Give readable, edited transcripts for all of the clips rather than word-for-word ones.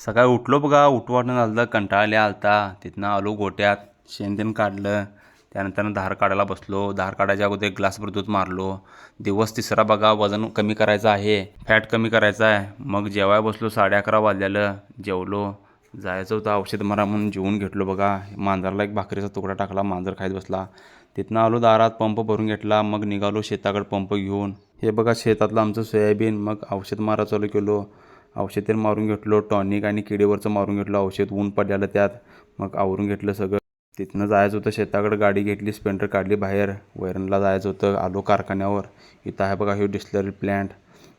सकाळी उठलो बघा, उठू वाटणं झालं, कंटाळले आलता. तिथनं आलो गोट्यात, शेण तेन काढलं. त्यानंतर धार काढायला बसलो. धार काढायच्या अगोदर एक ग्लासभर दूध मारलो. दिवस तिसरा बघा, वजन कमी करायचं आहे, फॅट कमी करायचं आहे. मग जेवायला बसलो, 11:30 वाजलेलं. जेवलो. जायचं होतं औषध मारा म्हणून जेवून घेतलो बघा. मांजराला एक भाकरीचा तुकडा टाकला, मांजर खायत बसला. तिथनं आलो दारात, पंप भरून घेतला. मग निघालो शेताकडे पंप घेऊन. हे बघा शेतातलं आमचं सोयाबीन. मग औषध मारा चालू केलो. औषध तेल मारून घेतलो, टॉनिक आणि किडीवरचं मारून घेतलं औषध. ऊन पडलेलं त्यात. मग आवरून घेतलं सगळं. तिथनं जायचं होतं शेताकडे. गाडी घेतली, स्पेंडर काढली बाहेर. वैरणला जायचं होतं. आलो कारखान्यावर. इथं आहे बघा हे डिस्लरी प्लॅन्ट.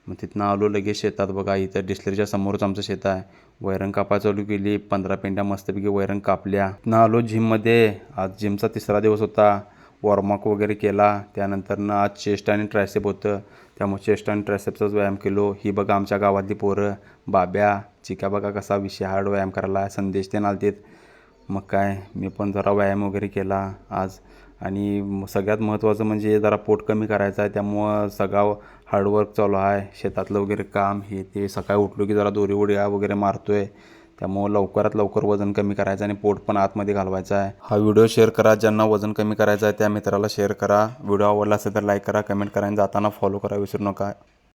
मग तिथनं आलो लगेच शेतात बघा. इथं डिस्लरीच्या समोरच आमचं शेत आहे. वैरण कापाय चालू केली. 15 पेंड्या मस्तपैकी वैरण कापल्या. तिथनं आलो जिममध्ये. आज जिमचा तिसरा दिवस होता. वॉर्मअप वगैरे केला. त्यानंतरनं आज चेस्ट आणि ट्रायसेप होतं. त्यामुळे चेस्ट आणि ट्रायसेपचाच व्यायाम केलो. ही बघा आमच्या गावातली पोरं. बाब्या, चिक्या बघा कसा विषय हार्ड व्यायाम करायला. संदेश ते नालतेत. मग काय मी पण जरा व्यायाम वगैरे केला आज. आणि सगळ्यात महत्त्वाचं म्हणजे जरा पोट कमी करायचं आहे. त्यामुळं सगळं हार्डवर्क चालू आहे. शेतातलं वगैरे काम हे ते. सकाळी उठलो की जरा दोरी उड्या वगैरे मारतो आहे. त्यामुळं लवकरात लवकर वजन कमी करायचं आणि पोट पण आतमध्ये घालवायचं आहे. हा व्हिडिओ शेअर करा. ज्यांना वजन कमी करायचं आहे त्या मित्राला शेअर करा. व्हिडिओ आवडला असेल तर लाईक करा, कमेंट करा आणि जाताना फॉलो करा विसरू नका.